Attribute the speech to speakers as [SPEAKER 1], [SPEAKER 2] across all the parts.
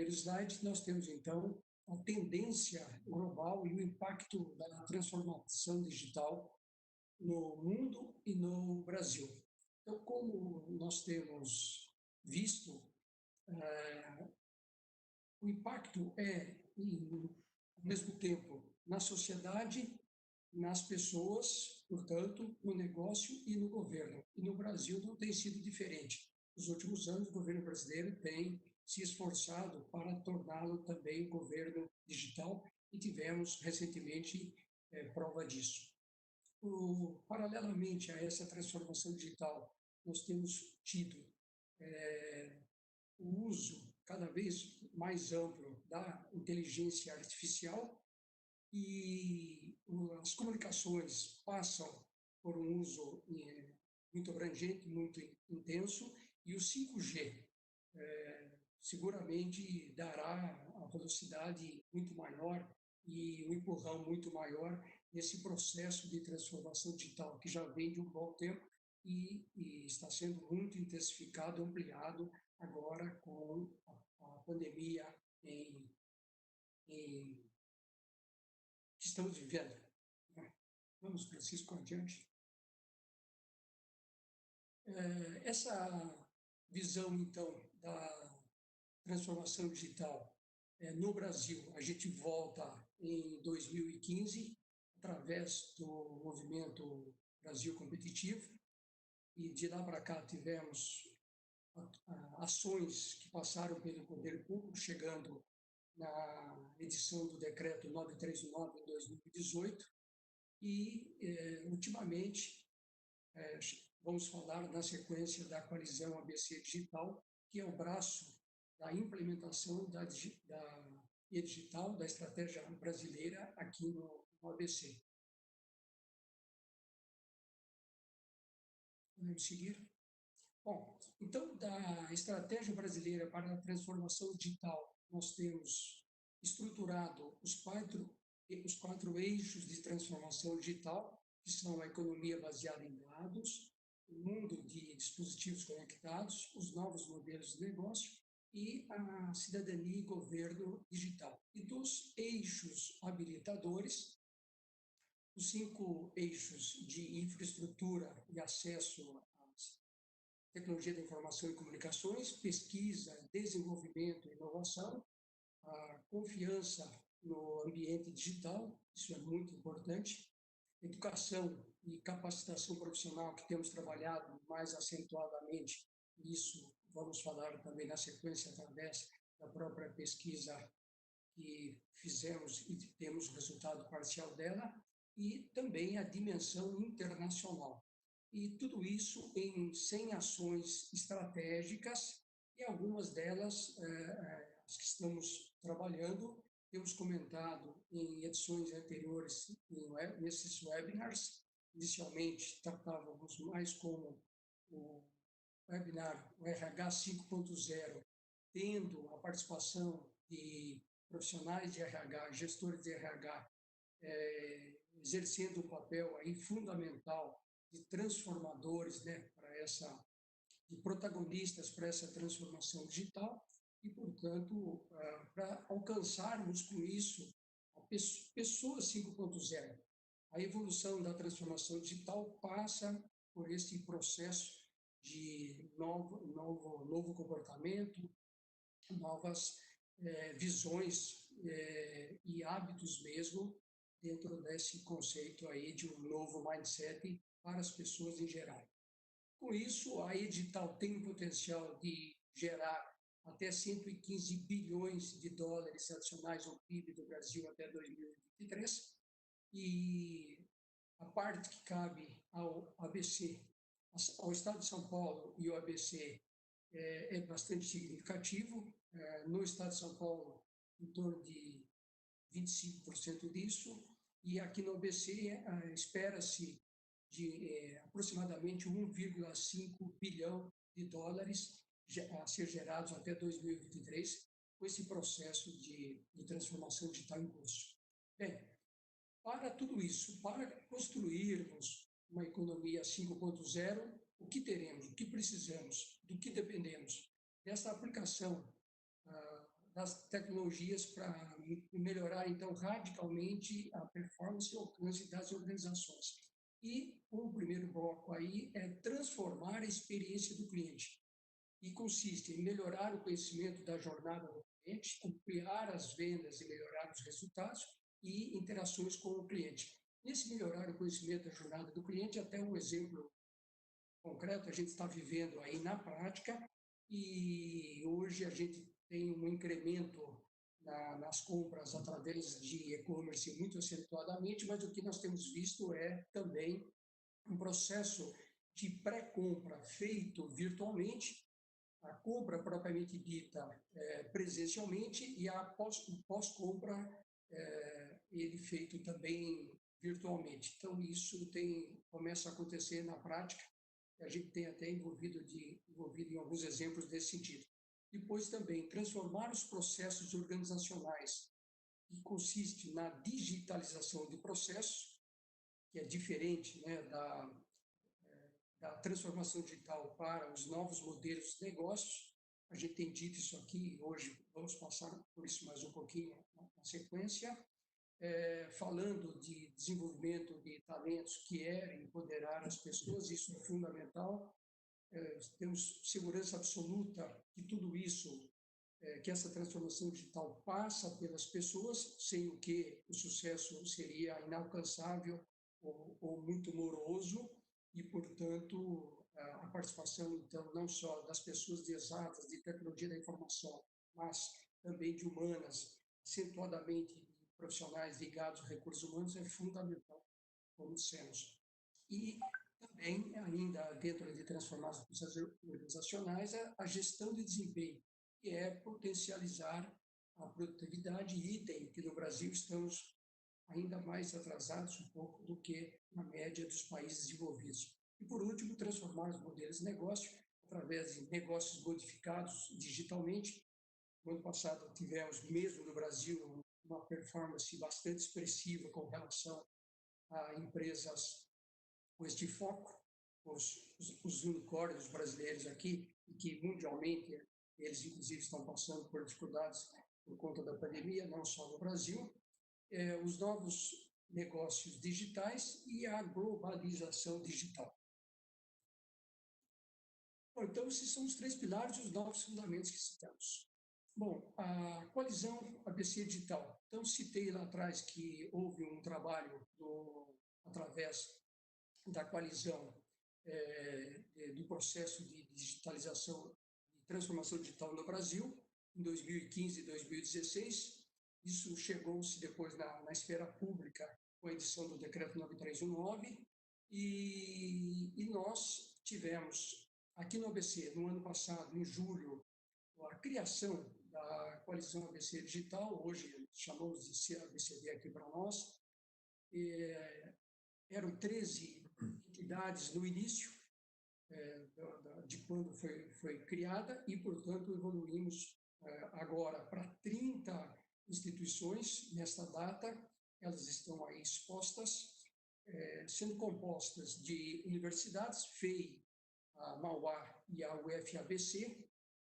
[SPEAKER 1] primeiro slide, nós temos, então, a tendência global e o impacto da transformação digital no mundo e no Brasil. Então, como nós temos visto, o impacto ao mesmo tempo, na sociedade, nas pessoas, portanto, no negócio e no governo. E no Brasil não tem sido diferente. Nos últimos anos, o governo brasileiro tem se esforçado para torná-lo também um governo digital e tivemos recentemente prova disso. Paralelamente a essa transformação digital, nós temos tido o uso cada vez mais amplo da inteligência artificial e as comunicações passam por um uso muito abrangente, muito intenso, e o 5G seguramente dará a velocidade muito maior e um empurrão muito maior nesse processo de transformação digital, que já vem de um bom tempo e está sendo muito intensificado, ampliado agora com a pandemia que estamos vivendo. Vamos, Francisco, adiante. Essa visão, então, da transformação digital no Brasil, a gente volta em 2015, através do movimento Brasil Competitivo, e de lá para cá tivemos ações que passaram pelo poder público, chegando na edição do decreto 939 em 2018, e ultimamente vamos falar na sequência da coalizão ABC Digital, que é o braço da implementação da digital, da estratégia brasileira aqui no ABC. Vamos seguir? Bom, então, da estratégia brasileira para a transformação digital, nós temos estruturado os quatro eixos de transformação digital, que são a economia baseada em dados, o mundo de dispositivos conectados, os novos modelos de negócio e a cidadania e governo digital. E dos eixos habilitadores, os 5 eixos de infraestrutura e acesso às tecnologia da informação e comunicações, pesquisa, desenvolvimento e inovação, a confiança no ambiente digital, isso é muito importante, educação e capacitação profissional, que temos trabalhado mais acentuadamente, isso vamos falar também na sequência através da própria pesquisa que fizemos e temos o resultado parcial dela, e também a dimensão internacional. E tudo isso em 100 ações estratégicas, e algumas delas, as que estamos trabalhando, temos comentado em edições anteriores, nesses webinars. Inicialmente, tratávamos mais como o webinar, o RH 5.0, tendo a participação de profissionais de RH, gestores de RH, exercendo um papel aí fundamental de transformadores, de protagonistas para essa transformação digital, e, portanto, para alcançarmos com isso a pessoa 5.0. A evolução da transformação digital passa por esse processo de novo comportamento, novas visões e hábitos mesmo, dentro desse conceito aí de um novo mindset para as pessoas em geral. Com isso, a Edital tem o potencial de gerar até 115 bilhões de dólares adicionais ao PIB do Brasil até 2023, e a parte que cabe ao ABC, ao Estado de São Paulo e ao ABC, é bastante significativo. No Estado de São Paulo, em torno de 25% disso, e aqui no ABC espera-se de aproximadamente 1,5 bilhão de dólares a ser gerados até 2023, com esse processo de transformação digital em curso. Bem, para tudo isso, para construirmos uma economia 5.0, o que teremos, o que precisamos, do que dependemos? Dessa aplicação das tecnologias para melhorar, então, radicalmente a performance e o alcance das organizações. E o primeiro bloco aí é transformar a experiência do cliente, e consiste em melhorar o conhecimento da jornada do cliente, ampliar as vendas e melhorar os resultados e interações com o cliente. Nesse melhorar o conhecimento da jornada do cliente, até um exemplo concreto, a gente está vivendo aí na prática, e hoje a gente tem um incremento nas compras através de e-commerce muito acentuadamente, mas o que nós temos visto é também um processo de pré-compra feito virtualmente, a compra propriamente dita presencialmente, e a pós-compra ele feito também virtualmente. Então, isso começa a acontecer na prática, e a gente tem até envolvido em alguns exemplos desse sentido. Depois também, transformar os processos organizacionais, que consiste na digitalização de processos, que é diferente, né, da transformação digital para os novos modelos de negócios. A gente tem dito isso aqui, hoje vamos passar por isso mais um pouquinho na sequência, falando de desenvolvimento de talentos que empoderar as pessoas, isso é fundamental. Temos segurança absoluta que tudo isso, que essa transformação digital passa pelas pessoas, sem o que o sucesso seria inalcançável ou muito moroso, e, portanto, a participação, então, não só das pessoas de exatas, de tecnologia da informação, mas também de humanas, acentuadamente de profissionais ligados a recursos humanos, é fundamental, como dissemos. E também, ainda dentro de transformar os processos organizacionais, a gestão de desempenho, que é potencializar a produtividade, item que no Brasil estamos ainda mais atrasados um pouco do que na média dos países desenvolvidos. E, por último, transformar os modelos de negócio através de negócios modificados digitalmente. No ano passado, tivemos, mesmo no Brasil, uma performance bastante expressiva com relação a empresas com este foco, os unicórnios brasileiros aqui, e que mundialmente eles, inclusive, estão passando por dificuldades por conta da pandemia, não só no Brasil, os novos negócios digitais e a globalização digital. Bom, então, esses são os 3 pilares e os novos fundamentos que citamos. Bom, a coalizão ABC Digital. Então, citei lá atrás que houve um trabalho através da coalizão do processo de digitalização e transformação digital no Brasil, em 2015 e 2016. Isso chegou-se depois na esfera pública com a edição do Decreto 9319, e nós tivemos aqui no ABC, no ano passado, em julho, a criação da coalizão ABC Digital, hoje chamamos de CABCD aqui para nós. Eram 13 entidades no início, de quando foi criada, e, portanto, evoluímos agora para 30 instituições nesta data. Elas estão aí expostas, sendo compostas de universidades, FEI, a Mauá e a UFABC,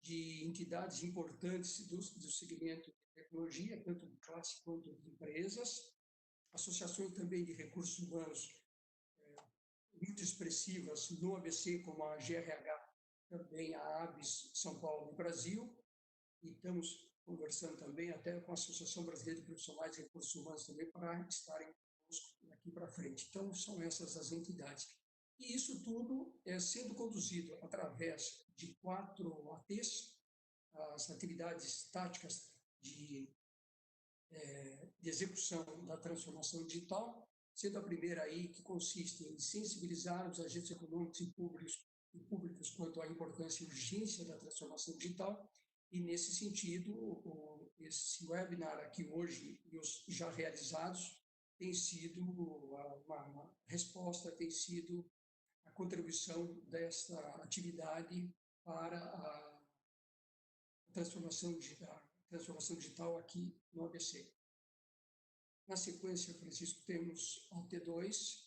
[SPEAKER 1] de entidades importantes do segmento de tecnologia, tanto de classe quanto de empresas, associações também de recursos humanos muito expressivas no ABC, como a GRH, também a ABS São Paulo e Brasil, e estamos conversando também até com a Associação Brasileira de Profissionais de Recursos Humanos também para estarem conosco daqui para frente. Então, são essas as entidades. E isso tudo sendo conduzido através de 4 ATs, as atividades táticas de execução da transformação digital, sendo a primeira aí que consiste em sensibilizar os agentes econômicos e públicos quanto à importância e urgência da transformação digital. E, nesse sentido, esse webinar aqui hoje e os já realizados tem sido uma resposta, tem sido a contribuição desta atividade para a transformação digital aqui no ABC. Na sequência, Francisco, temos a T2,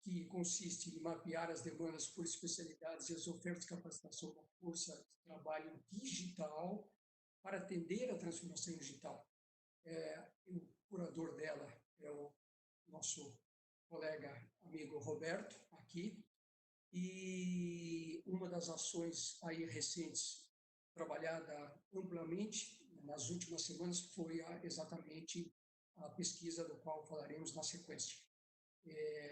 [SPEAKER 1] que consiste em mapear as demandas por especialidades e as ofertas de capacitação da força de trabalho digital, para atender a transformação digital. O curador dela é o nosso colega, amigo Roberto, aqui, e uma das ações aí recentes, trabalhada amplamente nas últimas semanas, foi exatamente a pesquisa do qual falaremos na sequência.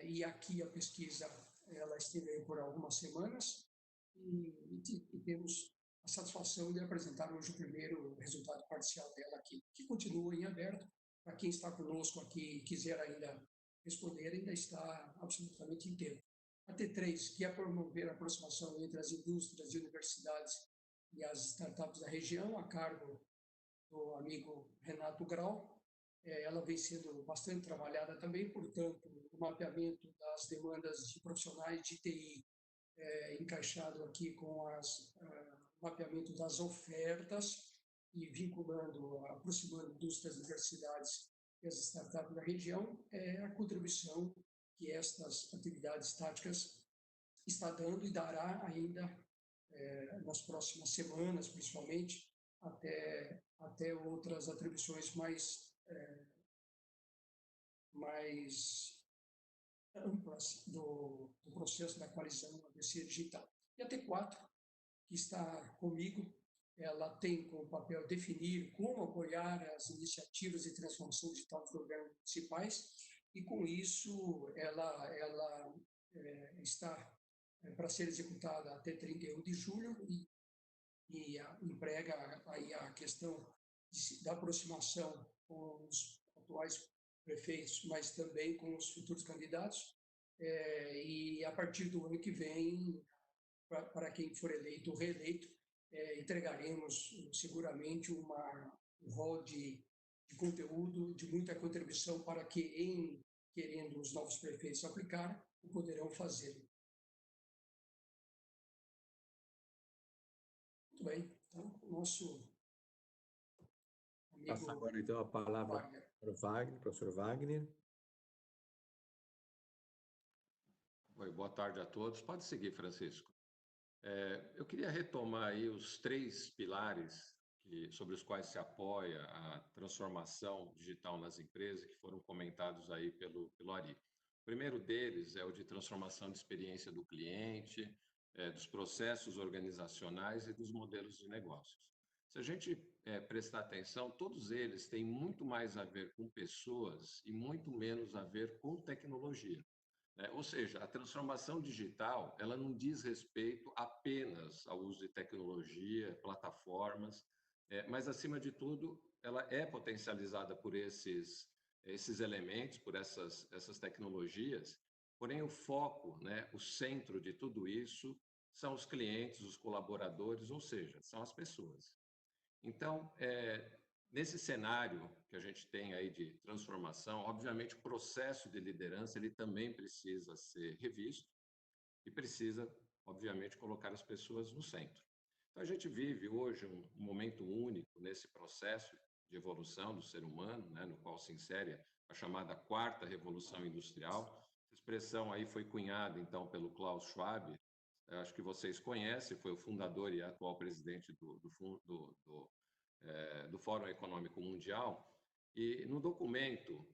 [SPEAKER 1] E aqui a pesquisa, ela esteve aí por algumas semanas e temos a satisfação de apresentar hoje o primeiro resultado parcial dela aqui, que continua em aberto. Para quem está conosco aqui e quiser ainda responder, ainda está absolutamente inteiro. A T3, que é promover a aproximação entre as indústrias e universidades e as startups da região, a cargo do amigo Renato Grau. Ela vem sendo bastante trabalhada também, portanto, o mapeamento das demandas de profissionais de TI, encaixado aqui com o mapeamento das ofertas e vinculando, aproximando indústrias, universidades e as startups da região, é a contribuição que estas atividades táticas está dando e dará ainda nas próximas semanas, principalmente, até outras atribuições mais amplas do processo da coalizão ABC Digital. E a T4, que está comigo, ela tem como papel definir como apoiar as iniciativas de transformação digital dos governos municipais, e com isso ela está para ser executada até 31 de julho e emprega aí a questão da aproximação com os atuais prefeitos, mas também com os futuros candidatos, e a partir do ano que vem, para quem for eleito ou reeleito, entregaremos seguramente um rol de conteúdo, de muita contribuição para que, querendo os novos prefeitos aplicar, o poderão fazer. Muito bem, então, o nosso amigo...
[SPEAKER 2] Passa agora, então, a palavra para o Wagner, professor Wagner.
[SPEAKER 3] Oi, boa tarde a todos. Pode seguir, Francisco. Eu queria retomar aí os 3 pilares sobre os quais se apoia a transformação digital nas empresas, que foram comentados aí pelo Ari. O primeiro deles é o de transformação de experiência do cliente, dos processos organizacionais e dos modelos de negócios. Se a gente prestar atenção, todos eles têm muito mais a ver com pessoas e muito menos a ver com tecnologia. Ou seja, a transformação digital, ela não diz respeito apenas ao uso de tecnologia, plataformas, mas, acima de tudo, ela é potencializada por esses elementos, por essas tecnologias, porém o foco, o centro de tudo isso são os clientes, os colaboradores, ou seja, são as pessoas. Então, nesse cenário que a gente tem aí de transformação, obviamente o processo de liderança ele também precisa ser revisto e precisa, obviamente, colocar as pessoas no centro. Então, a gente vive hoje um momento único nesse processo de evolução do ser humano, no qual se insere a chamada 4ª Revolução Industrial. Essa expressão aí foi cunhada, então, pelo Klaus Schwab, acho que vocês conhecem, foi o fundador e atual presidente do Fórum Econômico Mundial, e no documento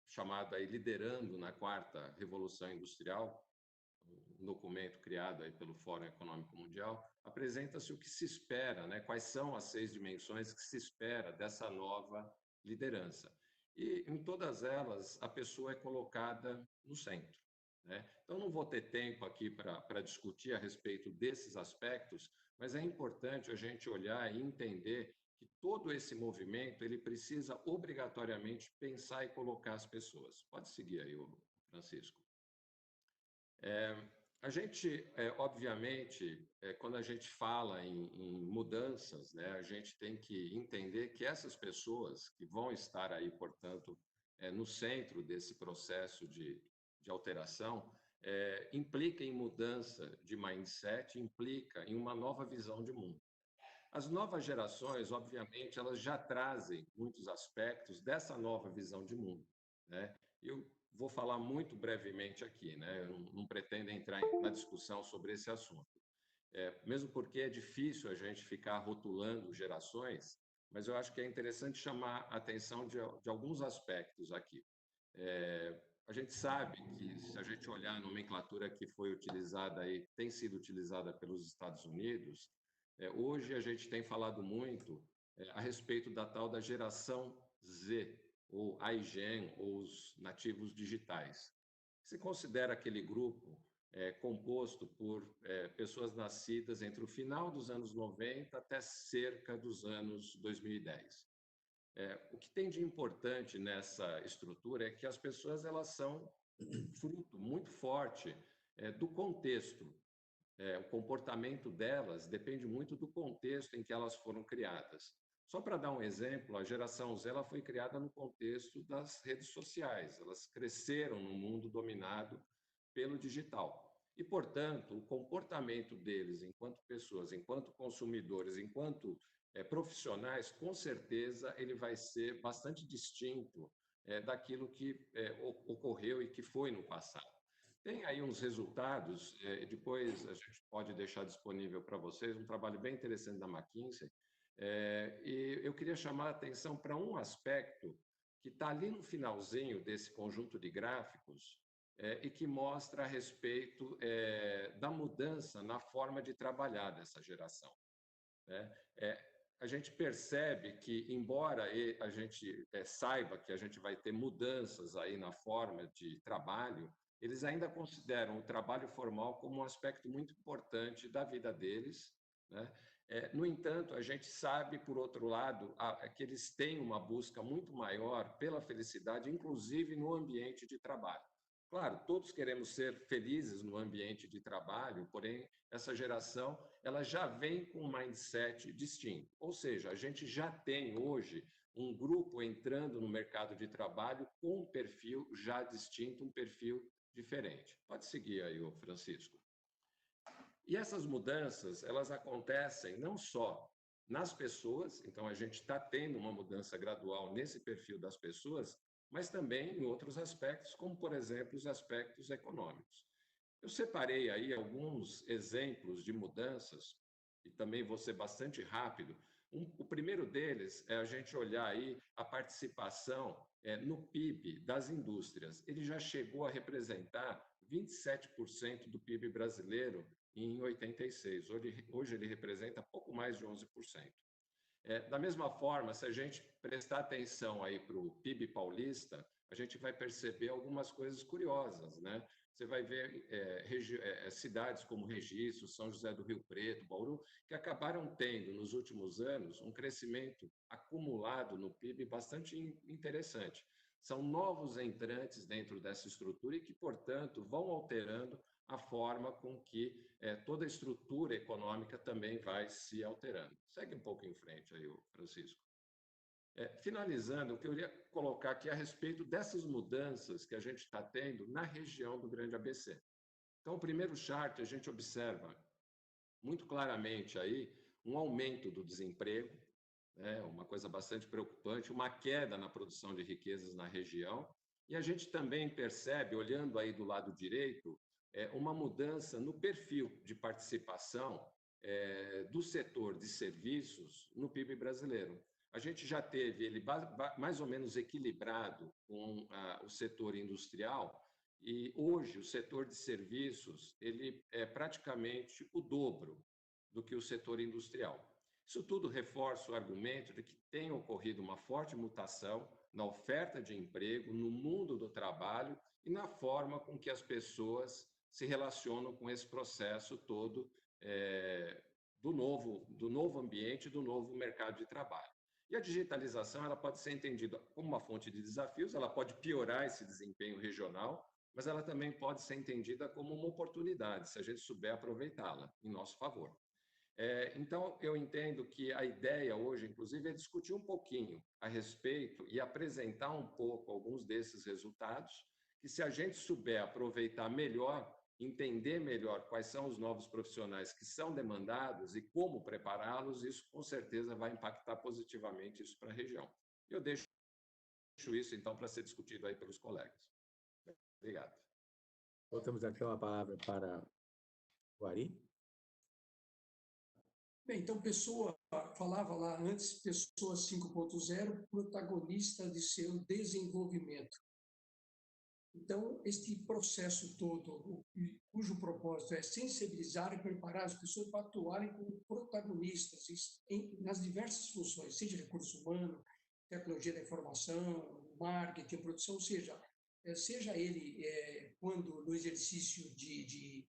[SPEAKER 3] chamado aí Liderando na 4ª Revolução Industrial, um documento criado aí pelo Fórum Econômico Mundial, apresenta-se o que se espera, quais são as 6 dimensões que se espera dessa nova liderança. E em todas elas, a pessoa é colocada no centro. Então, não vou ter tempo aqui para discutir a respeito desses aspectos, mas é importante a gente olhar e entender que todo esse movimento ele precisa obrigatoriamente pensar e colocar as pessoas. Pode seguir aí, Francisco. A gente, obviamente, quando a gente fala em mudanças, a gente tem que entender que essas pessoas que vão estar aí, portanto, no centro desse processo de alteração, implica em mudança de mindset, implica em uma nova visão de mundo. As novas gerações, obviamente, elas já trazem muitos aspectos dessa nova visão de mundo. Eu vou falar muito brevemente aqui, eu não pretendo entrar na discussão sobre esse assunto. mesmo porque é difícil a gente ficar rotulando gerações, mas eu acho que é interessante chamar a atenção de alguns aspectos aqui. A gente sabe que, se a gente olhar a nomenclatura que foi utilizada aí, tem sido utilizada pelos Estados Unidos, hoje a gente tem falado muito a respeito da tal da geração Z, ou iGen, ou os nativos digitais. Se considera aquele grupo composto por pessoas nascidas entre o final dos anos 90 até cerca dos anos 2010. O que tem de importante nessa estrutura é que as pessoas elas são fruto muito forte do contexto. O comportamento delas depende muito do contexto em que elas foram criadas. Só para dar um exemplo, a geração Z ela foi criada no contexto das redes sociais. Elas cresceram num mundo dominado pelo digital. E, portanto, o comportamento deles enquanto pessoas, enquanto consumidores, enquanto profissionais, com certeza ele vai ser bastante distinto daquilo que ocorreu e que foi no passado. Tem aí uns resultados, depois a gente pode deixar disponível para vocês, um trabalho bem interessante da McKinsey, e eu queria chamar a atenção para um aspecto que está ali no finalzinho desse conjunto de gráficos e que mostra a respeito da mudança na forma de trabalhar dessa geração. A gente percebe que, embora a gente saiba que a gente vai ter mudanças aí na forma de trabalho, eles ainda consideram o trabalho formal como um aspecto muito importante da vida deles, né? No entanto, a gente sabe, por outro lado, que eles têm uma busca muito maior pela felicidade, inclusive no ambiente de trabalho. Claro, todos queremos ser felizes no ambiente de trabalho, porém, essa geração ela já vem com um mindset distinto. Ou seja, a gente já tem hoje um grupo entrando no mercado de trabalho com um perfil já distinto, um perfil diferente. Pode seguir aí, Francisco. E essas mudanças, elas acontecem não só nas pessoas, então a gente está tendo uma mudança gradual nesse perfil das pessoas, mas também em outros aspectos, como, por exemplo, os aspectos econômicos. Eu separei aí alguns exemplos de mudanças, e também vou ser bastante rápido. O primeiro deles é a gente olhar aí a participação no PIB das indústrias. Ele já chegou a representar 27% do PIB brasileiro em 86. Hoje ele representa pouco mais de 11%. Da mesma forma, se a gente prestar atenção aí para o PIB paulista, a gente vai perceber algumas coisas curiosas, né? Você vai ver cidades como Registro, São José do Rio Preto, Bauru, que acabaram tendo, nos últimos anos, um crescimento acumulado no PIB bastante interessante. São novos entrantes dentro dessa estrutura e que, portanto, vão alterando a forma com que toda a estrutura econômica também vai se alterando. Segue um pouco em frente aí, Francisco. Finalizando, eu queria colocar aqui a respeito dessas mudanças que a gente está tendo na região do Grande ABC. Então, o primeiro chart, a gente observa muito claramente aí um aumento do desemprego, uma coisa bastante preocupante, uma queda na produção de riquezas na região, e a gente também percebe, olhando aí do lado direito, uma mudança no perfil de participação do setor de serviços no PIB brasileiro. A gente já teve ele mais ou menos equilibrado com o setor industrial, e hoje o setor de serviços ele é praticamente o dobro do que o setor industrial. Isso tudo reforça o argumento de que tem ocorrido uma forte mutação na oferta de emprego, no mundo do trabalho e na forma com que as pessoas se relacionam com esse processo todo do novo ambiente, do novo mercado de trabalho. E a digitalização ela pode ser entendida como uma fonte de desafios, ela pode piorar esse desempenho regional, mas ela também pode ser entendida como uma oportunidade, se a gente souber aproveitá-la em nosso favor. Então, eu entendo que a ideia hoje, inclusive, é discutir um pouquinho a respeito e apresentar um pouco alguns desses resultados, que se a gente souber aproveitar melhor, entender melhor quais são os novos profissionais que são demandados e como prepará-los, isso com certeza vai impactar positivamente isso para a região. Eu deixo isso, então, para ser discutido aí pelos colegas. Obrigado.
[SPEAKER 2] Voltamos então a palavra para o Ari.
[SPEAKER 1] Bem, então, falava lá antes, pessoa 5.0, protagonista de seu desenvolvimento. Então, este processo todo, cujo propósito é sensibilizar e preparar as pessoas para atuarem como protagonistas nas diversas funções, seja recurso humano, tecnologia da informação, marketing, produção, seja ele quando no exercício de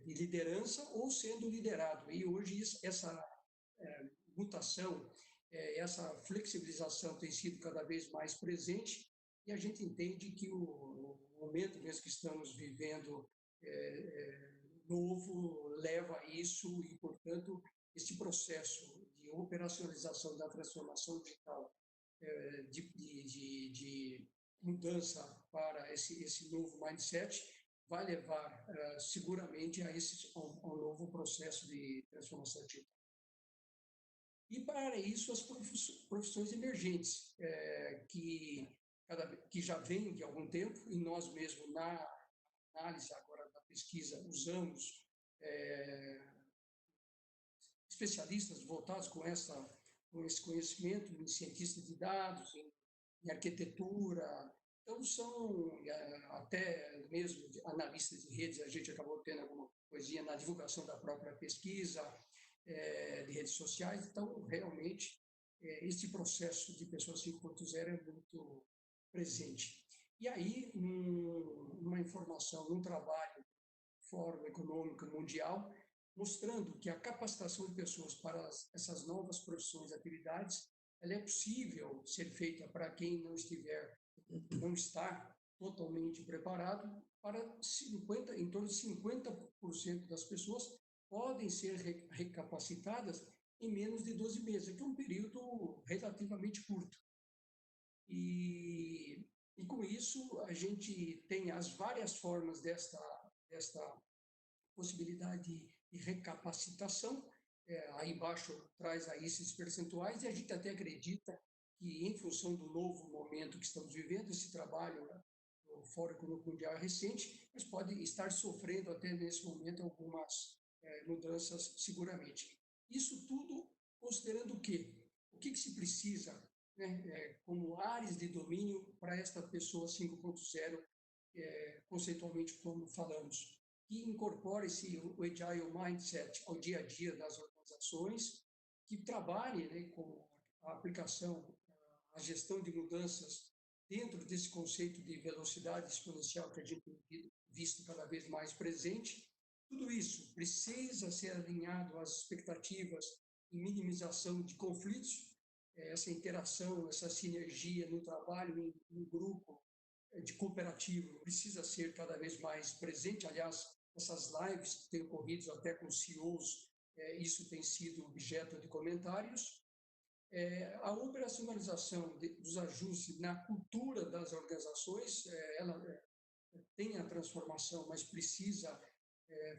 [SPEAKER 1] liderança ou sendo liderado. E hoje essa mutação, essa flexibilização tem sido cada vez mais presente e a gente entende que o momento mesmo que estamos vivendo novo leva a isso e, portanto, este processo de operacionalização da transformação digital, de mudança para esse novo mindset, vai levar seguramente a um novo processo de transformação digital. E, para isso, as profissões emergentes, que já vêm de algum tempo, e nós mesmos, na análise agora da pesquisa, usamos especialistas voltados com esse conhecimento, em cientistas de dados, em arquitetura. Então, são até mesmo analistas de redes, a gente acabou tendo alguma coisinha na divulgação da própria pesquisa, de redes sociais. Então, realmente, esse processo de pessoa 5.0 é muito presente. E aí, uma informação, num trabalho Fórum Econômico Mundial, mostrando que a capacitação de pessoas para essas novas profissões e atividades, ela é possível ser feita para quem não está totalmente preparado, em torno de 50% das pessoas podem ser recapacitadas em menos de 12 meses, que é um período relativamente curto. E com isso, a gente tem as várias formas desta possibilidade de recapacitação. Aí embaixo traz aí esses percentuais, e a gente até acredita que, em função do novo momento que estamos vivendo, esse trabalho no Fórum Econômico Mundial é recente, mas pode estar sofrendo até nesse momento algumas mudanças seguramente. Isso tudo considerando o quê? O que se precisa, né, como áreas de domínio para esta pessoa 5.0, conceitualmente como falamos, que incorpore o Agile Mindset ao dia a dia das organizações, que trabalhe, né, com a aplicação, a gestão de mudanças dentro desse conceito de velocidade exponencial que a gente tem visto cada vez mais presente. Tudo isso precisa ser alinhado às expectativas e minimização de conflitos, essa interação, essa sinergia no trabalho em grupo, de cooperativo, precisa ser cada vez mais presente. Aliás, essas lives que têm ocorrido até com CEOs, isso tem sido objeto de comentários. A operacionalização dos ajustes na cultura das organizações, ela tem a transformação, mas precisa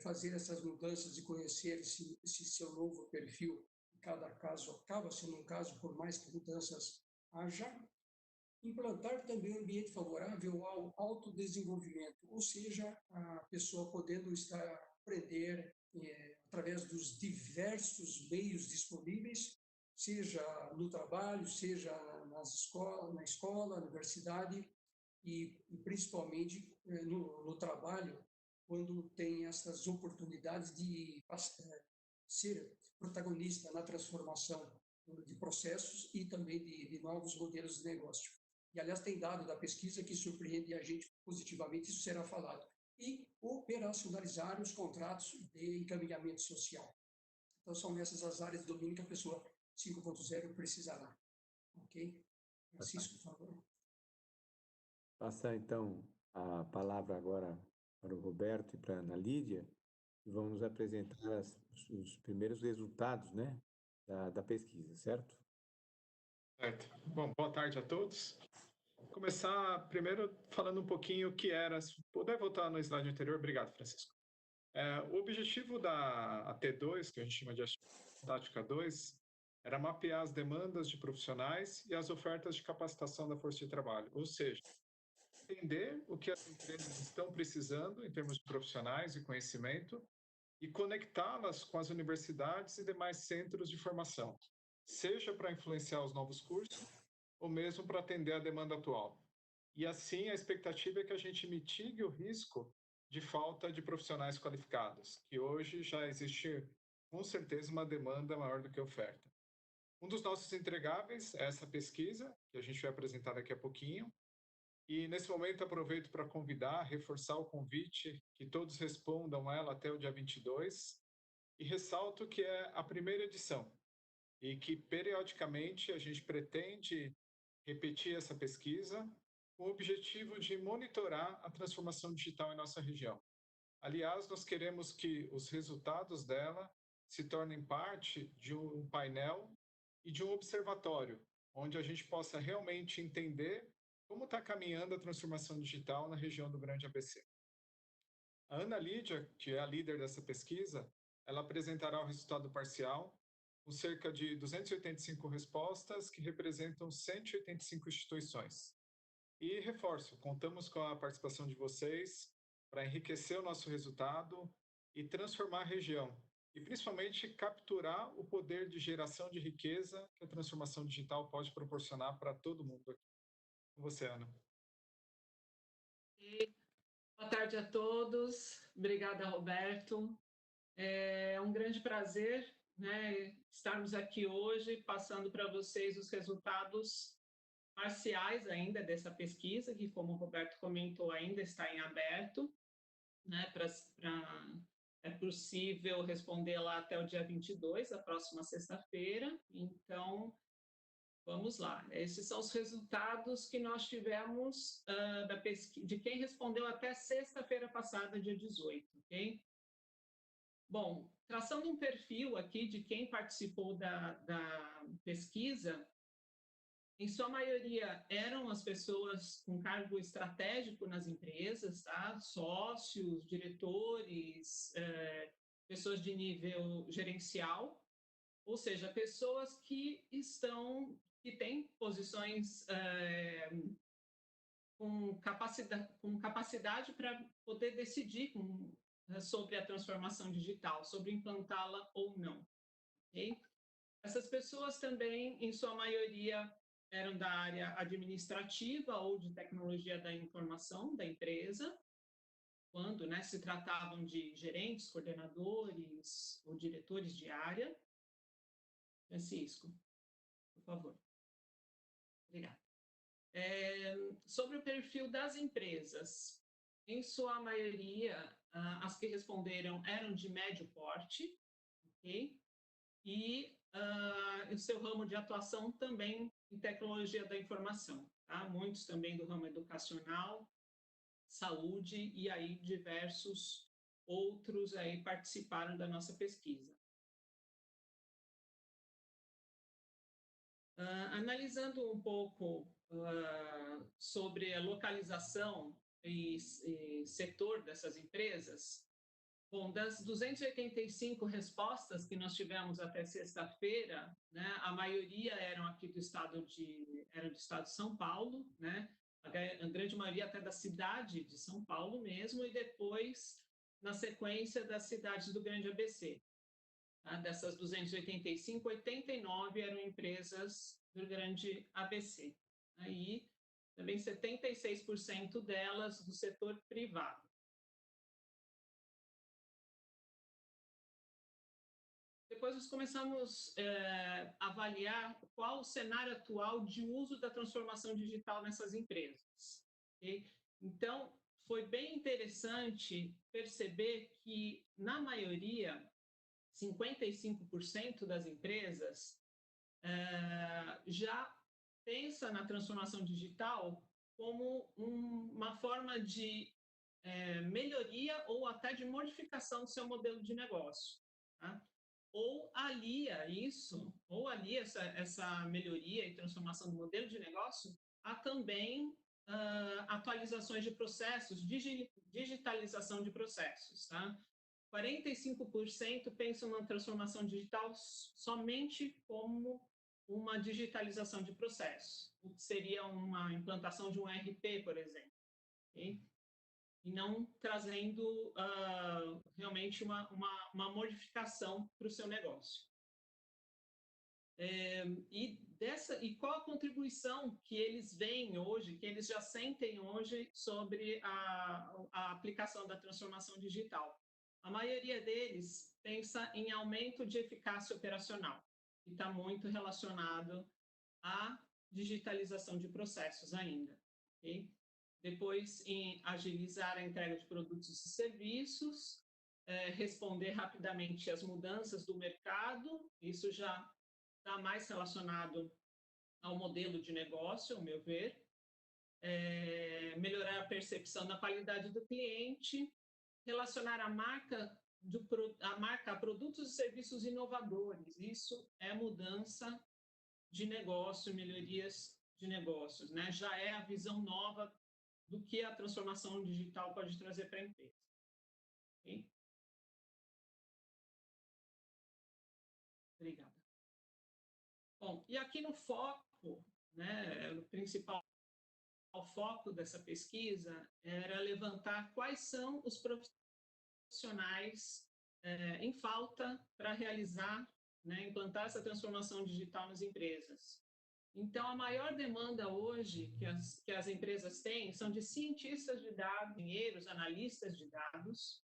[SPEAKER 1] fazer essas mudanças e conhecer esse seu novo perfil. Cada caso acaba sendo um caso, por mais que mudanças haja. Implantar também um ambiente favorável ao autodesenvolvimento, ou seja, a pessoa podendo aprender através dos diversos meios disponíveis, seja no trabalho, seja na escola, na universidade, e principalmente no trabalho, quando tem essas oportunidades de ser protagonista na transformação de processos e também de novos modelos de negócio. E, aliás, tem dado da pesquisa que surpreende a gente positivamente, isso será falado. E operacionalizar os contratos de encaminhamento social. Então, são essas as áreas de domínio que a pessoa 5.0 precisará. Ok? Francisco, por favor.
[SPEAKER 2] Passar, então, a palavra agora para o Roberto e para a Ana Lídia, e vamos nos apresentar os primeiros resultados, né, da pesquisa, certo?
[SPEAKER 4] Certo. Bom, boa tarde a todos. Vou começar primeiro falando um pouquinho o que era. Se puder voltar no slide anterior, obrigado, Francisco. O objetivo da AT2, que a gente chama de Tática 2, era mapear as demandas de profissionais e as ofertas de capacitação da força de trabalho, ou seja, entender o que as empresas estão precisando em termos de profissionais e conhecimento e conectá-las com as universidades e demais centros de formação, seja para influenciar os novos cursos ou mesmo para atender a demanda atual. E assim, a expectativa é que a gente mitigue o risco de falta de profissionais qualificados, que hoje já existe, com certeza, uma demanda maior do que oferta. Um dos nossos entregáveis é essa pesquisa, que a gente vai apresentar daqui a pouquinho. E, nesse momento, aproveito para convidar, reforçar o convite, que todos respondam ela até o dia 22. E ressalto que é a primeira edição e que, periodicamente, a gente pretende repetir essa pesquisa com o objetivo de monitorar a transformação digital em nossa região. Aliás, nós queremos que os resultados dela se tornem parte de um painel e de um observatório, onde a gente possa realmente entender como está caminhando a transformação digital na região do Grande ABC. A Ana Lídia, que é a líder dessa pesquisa, ela apresentará o resultado parcial, com cerca de 285 respostas, que representam 185 instituições. E reforço, contamos com a participação de vocês para enriquecer o nosso resultado e transformar a região, e principalmente capturar o poder de geração de riqueza que a transformação digital pode proporcionar para todo mundo aqui. Com você, Ana.
[SPEAKER 5] Boa tarde a todos. Obrigada, Roberto. É um grande prazer, né, estarmos aqui hoje passando para vocês os resultados parciais ainda dessa pesquisa, que, como o Roberto comentou, ainda está em aberto, né, é possível responder lá até o dia 22, a próxima sexta-feira. Então, vamos lá. Esses são os resultados que nós tivemos da pesquisa, de quem respondeu até sexta-feira passada, dia 18, ok? Bom, traçando um perfil aqui de quem participou da pesquisa, em sua maioria eram as pessoas com cargo estratégico nas empresas, tá? Sócios, diretores, pessoas de nível gerencial, ou seja, pessoas que têm posições com capacidade para poder decidir sobre a transformação digital, sobre implantá-la ou não. Okay? Essas pessoas também, em sua maioria, eram da área administrativa ou de tecnologia da informação da empresa, quando, né, se tratavam de gerentes, coordenadores ou diretores de área. Francisco, por favor. Obrigada. Sobre o perfil das empresas, em sua maioria, as que responderam eram de médio porte, ok? E o seu ramo de atuação também em tecnologia da informação, tá? Muitos também do ramo educacional, saúde, e aí diversos outros aí participaram da nossa pesquisa. Analisando um pouco sobre a localização e setor dessas empresas, bom, das 285 respostas que nós tivemos até sexta-feira, né, a maioria eram aqui do estado de São Paulo, né, a grande maioria até da cidade de São Paulo mesmo, e depois, na sequência, das cidades do Grande ABC. Tá? Dessas 285, 89 eram empresas do Grande ABC. Aí, também 76% delas do setor privado. Depois nós começamos a avaliar qual o cenário atual de uso da transformação digital nessas empresas. Okay? Então, foi bem interessante perceber que, na maioria, 55% das empresas já pensa na transformação digital como uma forma de melhoria ou até de modificação do seu modelo de negócio. Tá? Ou alia essa melhoria e transformação do modelo de negócio a também atualizações de processos, digitalização de processos. Tá? 45% pensam na transformação digital somente como uma digitalização de processos, o que seria uma implantação de um ERP, por exemplo. Okay? e não trazendo realmente uma modificação para o seu negócio. E qual a contribuição que eles veem hoje, que eles já sentem hoje sobre a aplicação da transformação digital? A maioria deles pensa em aumento de eficácia operacional, que está muito relacionado à digitalização de processos ainda. Okay? Depois, em agilizar a entrega de produtos e serviços, responder rapidamente às mudanças do mercado, isso já está mais relacionado ao modelo de negócio, ao meu ver, melhorar a percepção da qualidade do cliente, relacionar a marca a produtos e serviços inovadores. Isso é mudança de negócio, melhorias de negócios, né? Já é a visão nova do que a transformação digital pode trazer para a empresa. Okay? Obrigada. Bom, e aqui no foco, né, o principal foco dessa pesquisa era levantar quais são os profissionais em falta para realizar, né, implantar essa transformação digital nas empresas. Então, a maior demanda hoje que as empresas têm são de cientistas de dados, engenheiros, analistas de dados,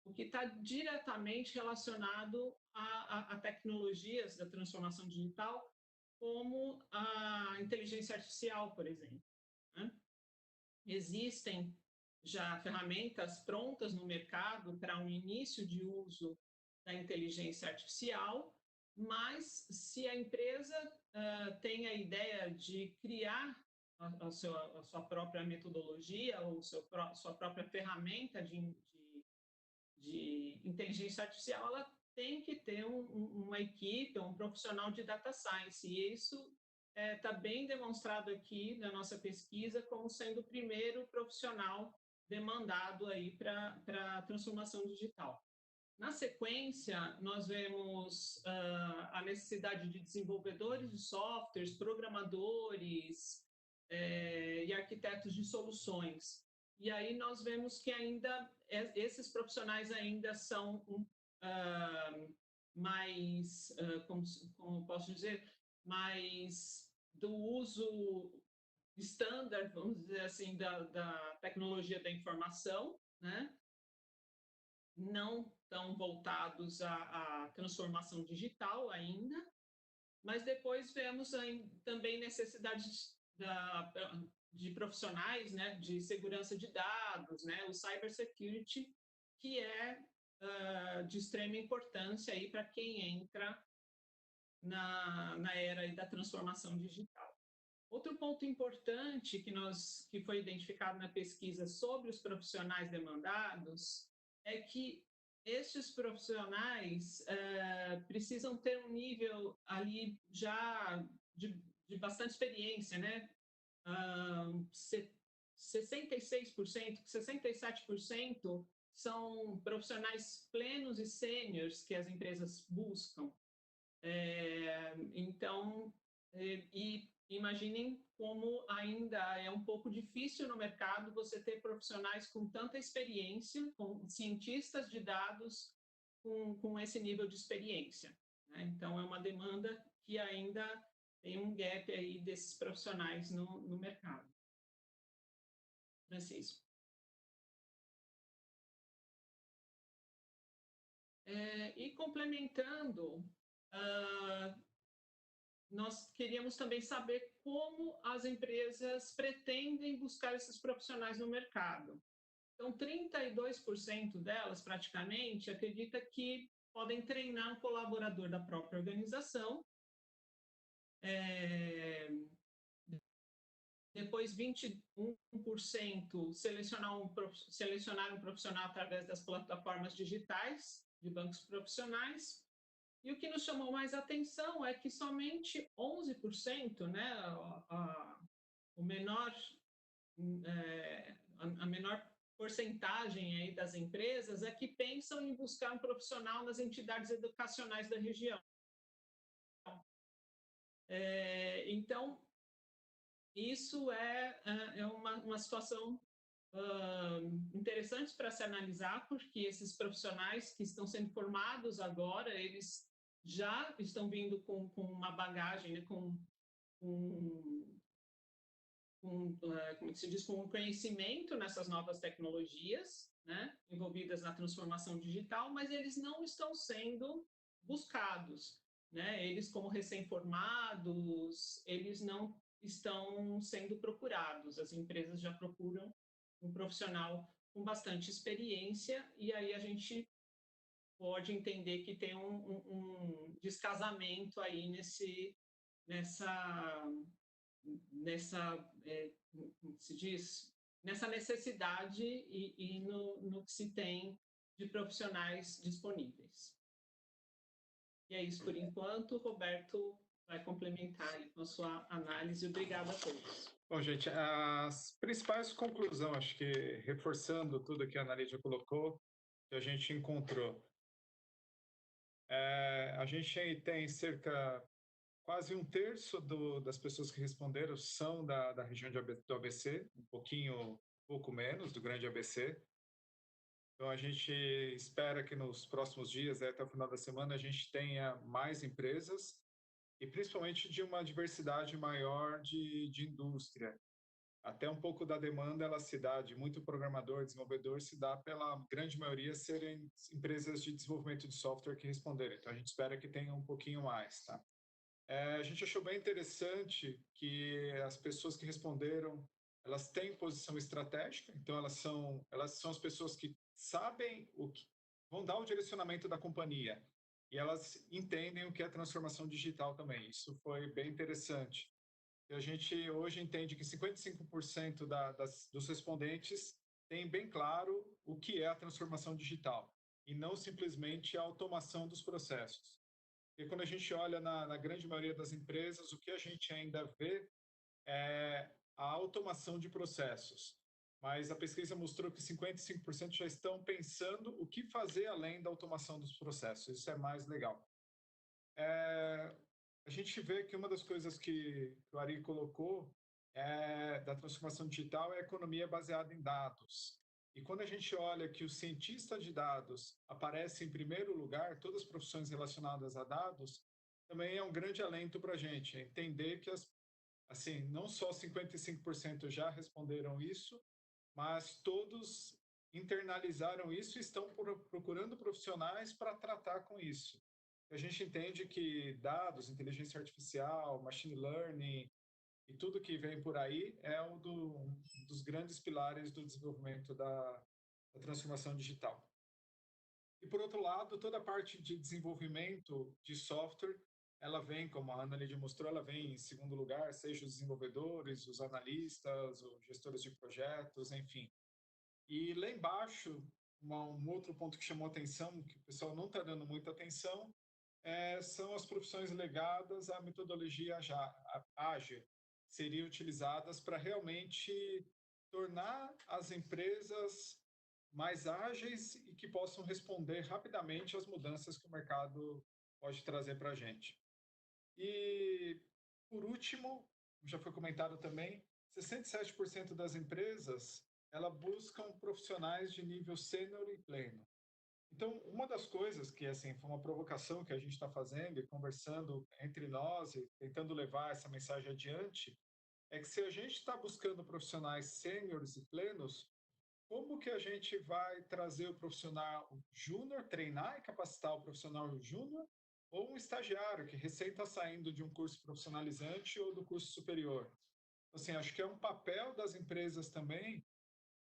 [SPEAKER 5] o que está diretamente relacionado a tecnologias da transformação digital, como a inteligência artificial, por exemplo. Né? Existem já ferramentas prontas no mercado para um início de uso da inteligência artificial, mas se a empresa tem a ideia de criar a sua própria metodologia ou sua própria ferramenta de inteligência artificial, ela tem que ter uma equipe, um profissional de data science, e isso está bem demonstrado aqui na nossa pesquisa como sendo o primeiro profissional demandado aí para a transformação digital. Na sequência, nós vemos a necessidade de desenvolvedores de softwares, programadores e arquitetos de soluções. E aí nós vemos que ainda esses profissionais ainda são mais, como posso dizer, mais do uso standard, vamos dizer assim, da tecnologia da informação, né? Não tão voltados à transformação digital ainda, mas depois vemos também necessidades de profissionais, né, de segurança de dados, né, o cybersecurity, que é de extrema importância aí para quem entra na era aí da transformação digital. Outro ponto importante que foi identificado na pesquisa sobre os profissionais demandados é que estes profissionais precisam ter um nível ali já de bastante experiência, né? 66%, 67% são profissionais plenos e sêniores que as empresas buscam. Então, imaginem como ainda é um pouco difícil no mercado você ter profissionais com tanta experiência, com cientistas de dados com esse nível de experiência. Né? Então, é uma demanda que ainda tem um gap aí desses profissionais no mercado. Francisco. E complementando, nós queríamos também saber como as empresas pretendem buscar esses profissionais no mercado. Então, 32% delas, praticamente, acredita que podem treinar um colaborador da própria organização. Depois, 21% selecionar um profissional através das plataformas digitais de bancos profissionais. E o que nos chamou mais atenção é que somente 11%, né, a menor porcentagem aí das empresas é que pensam em buscar um profissional nas entidades educacionais da região. Então, isso é uma situação interessantes para se analisar, porque esses profissionais que estão sendo formados agora, eles já estão vindo com uma bagagem, né, como se diz, com um conhecimento nessas novas tecnologias, né, envolvidas na transformação digital, mas eles não estão sendo buscados, né? Eles, como recém-formados, eles não estão sendo procurados. As empresas já procuram um profissional com bastante experiência, e aí a gente pode entender que tem um descasamento aí nessa, como se diz, nessa necessidade e no que se tem de profissionais disponíveis. E é isso por enquanto. Roberto vai complementar aí com a sua análise. Obrigada a todos.
[SPEAKER 4] Bom, gente, as principais conclusões, acho que reforçando tudo que a Ana Lídia colocou, que a gente encontrou. A gente tem quase um terço das pessoas que responderam são da região do ABC, pouco menos do grande ABC. Então, a gente espera que nos próximos dias, até o final da semana, a gente tenha mais empresas e principalmente de uma diversidade maior de indústria. Até um pouco da demanda, ela se dá de muito programador, desenvolvedor, se dá pela grande maioria serem empresas de desenvolvimento de software que responderam. Então, a gente espera que tenha um pouquinho mais, tá? A gente achou bem interessante que as pessoas que responderam, elas têm posição estratégica, então elas são as pessoas que sabem vão dar o direcionamento da companhia, e elas entendem o que é transformação digital também. Isso foi bem interessante. E a gente hoje entende que 55% dos respondentes têm bem claro o que é a transformação digital, e não simplesmente a automação dos processos. E quando a gente olha na grande maioria das empresas, o que a gente ainda vê é a automação de processos. Mas a pesquisa mostrou que 55% já estão pensando o que fazer além da automação dos processos. Isso é mais legal. A gente vê que uma das coisas que o Ari colocou da transformação digital é a economia baseada em dados. E quando a gente olha que o cientista de dados aparece em primeiro lugar, todas as profissões relacionadas a dados, também é um grande alento para a gente entender que, assim, não só 55% já responderam isso, mas todos internalizaram isso e estão procurando profissionais para tratar com isso. A gente entende que dados, inteligência artificial, machine learning, e tudo que vem por aí é um dos grandes pilares do desenvolvimento da transformação digital. E, por outro lado, toda a parte de desenvolvimento de software, ela vem, como a Ana Lídia mostrou, ela vem em segundo lugar, seja os desenvolvedores, os analistas, os gestores de projetos, enfim. E lá embaixo, um outro ponto que chamou atenção, que o pessoal não está dando muita atenção, são as profissões ligadas à metodologia ágil, seriam utilizadas para realmente tornar as empresas mais ágeis e que possam responder rapidamente às mudanças que o mercado pode trazer para a gente. E, por último, já foi comentado também, 67% das empresas buscam profissionais de nível sênior e pleno. Então, uma das coisas que assim foi uma provocação que a gente está fazendo e conversando entre nós e tentando levar essa mensagem adiante, é que se a gente está buscando profissionais sêniores e plenos, como que a gente vai trazer o profissional júnior, treinar e capacitar o profissional júnior, ou um estagiário que recém está saindo de um curso profissionalizante ou do curso superior? Assim, acho que é um papel das empresas também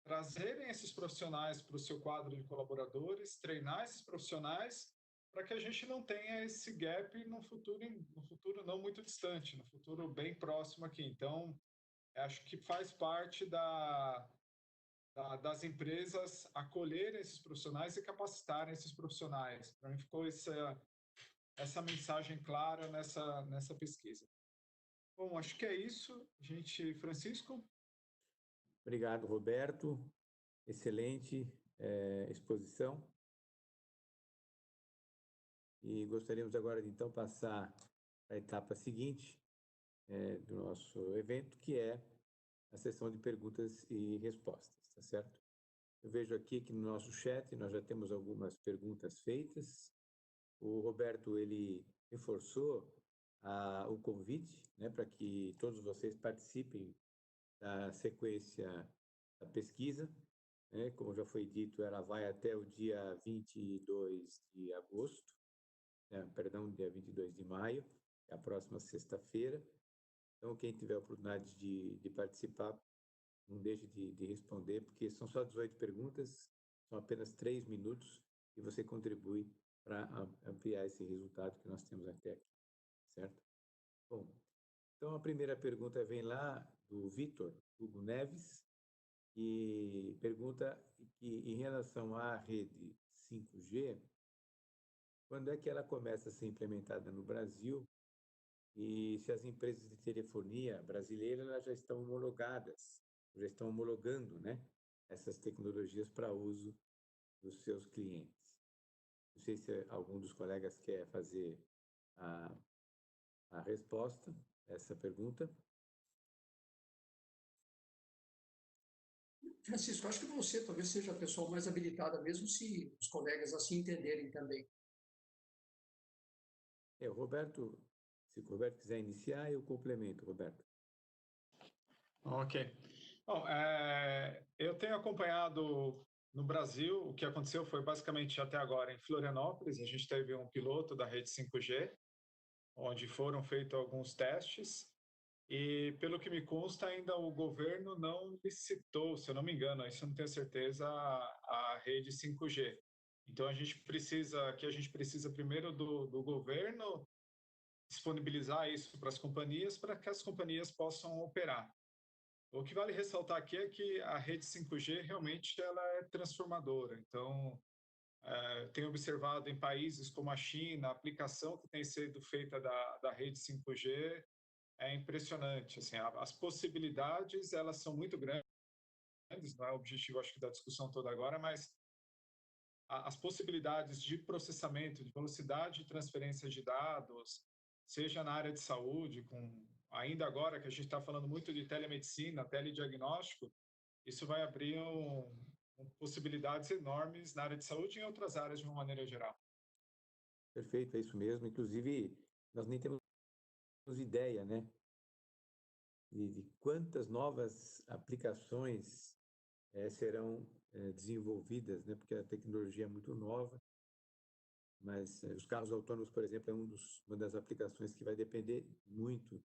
[SPEAKER 4] trazerem esses profissionais para o seu quadro de colaboradores, treinar esses profissionais, para que a gente não tenha esse gap no futuro não muito distante, no futuro bem próximo aqui. Então, acho que faz parte das empresas acolherem esses profissionais e capacitarem esses profissionais. Para mim ficou essa mensagem clara nessa pesquisa. Bom, acho que é isso. Francisco?
[SPEAKER 2] Obrigado, Roberto. Excelente exposição. E gostaríamos agora de, então, passar à etapa seguinte do nosso evento, que é a sessão de perguntas e respostas, tá certo? Eu vejo aqui que no nosso chat nós já temos algumas perguntas feitas. O Roberto, ele reforçou o convite, né, para que todos vocês participem da sequência da pesquisa, né? Como já foi dito, ela vai até o dia 22 de agosto, perdão, dia 22 de maio, é a próxima sexta-feira. Então, quem tiver a oportunidade de participar, não deixe de responder, porque são só 18 perguntas, são apenas 3 minutos, e você contribui para ampliar esse resultado que nós temos até aqui, certo? Bom, então a primeira pergunta vem lá do Vitor Hugo Neves, que pergunta que, em relação à rede 5G, quando é que ela começa a ser implementada no Brasil e se as empresas de telefonia brasileiras elas já estão homologadas, já estão homologando, né, essas tecnologias para uso dos seus clientes. Não sei se algum dos colegas quer fazer a resposta a essa pergunta.
[SPEAKER 1] Francisco, acho que você talvez seja a pessoa mais habilitada, mesmo se os colegas assim entenderem também.
[SPEAKER 2] O Roberto, se o Roberto quiser iniciar, eu complemento, Roberto.
[SPEAKER 4] Ok. Bom, eu tenho acompanhado no Brasil, o que aconteceu foi basicamente até agora em Florianópolis, a gente teve um piloto da rede 5G, onde foram feitos alguns testes, e pelo que me consta, ainda o governo não licitou, se eu não me engano, isso eu não tenho certeza, a rede 5G. Então a gente precisa primeiro do governo disponibilizar isso para que as companhias possam operar. O que vale ressaltar aqui é que a rede 5G realmente ela é transformadora. Então, tenho observado em países como a China, a aplicação que tem sido feita da rede 5G é impressionante. Assim, as possibilidades elas são muito grandes, não é o objetivo, acho que, da discussão toda agora, mas as possibilidades de processamento, de velocidade de transferência de dados, seja na área de saúde, ainda agora que a gente está falando muito de telemedicina, telediagnóstico, isso vai abrir possibilidades enormes na área de saúde e em outras áreas de uma maneira geral.
[SPEAKER 2] Perfeito, é isso mesmo. Inclusive, nós nem temos ideia, né, de quantas novas aplicações serão desenvolvidas, né, porque a tecnologia é muito nova, mas os carros autônomos, por exemplo, é uma das aplicações que vai depender muito,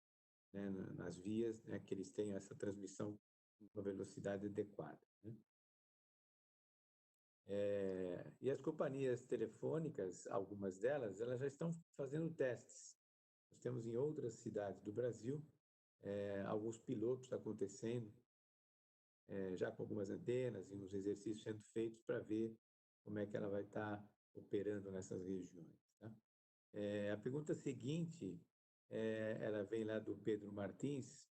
[SPEAKER 2] né, nas vias, né, que eles tenham essa transmissão com uma velocidade adequada, né? E as companhias telefônicas, algumas delas, elas já estão fazendo testes. Nós temos em outras cidades do Brasil alguns pilotos acontecendo, já com algumas antenas e uns exercícios sendo feitos para ver como é que ela vai estar operando nessas regiões, tá? A pergunta seguinte, ela vem lá do Pedro Martins,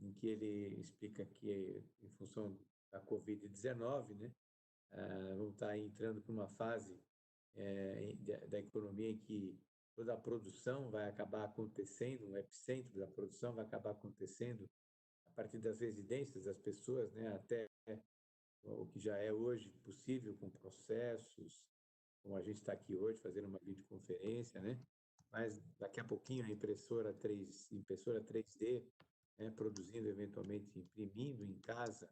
[SPEAKER 2] em que ele explica que, em função da Covid-19, né, vamos estar entrando para uma fase da economia em que toda a produção vai acabar acontecendo, o epicentro da produção vai acabar acontecendo a partir das residências das pessoas, né, até o que já é hoje possível com processos, como a gente está aqui hoje fazendo uma videoconferência, né? Mas daqui a pouquinho a impressora 3D, né, produzindo eventualmente, imprimindo em casa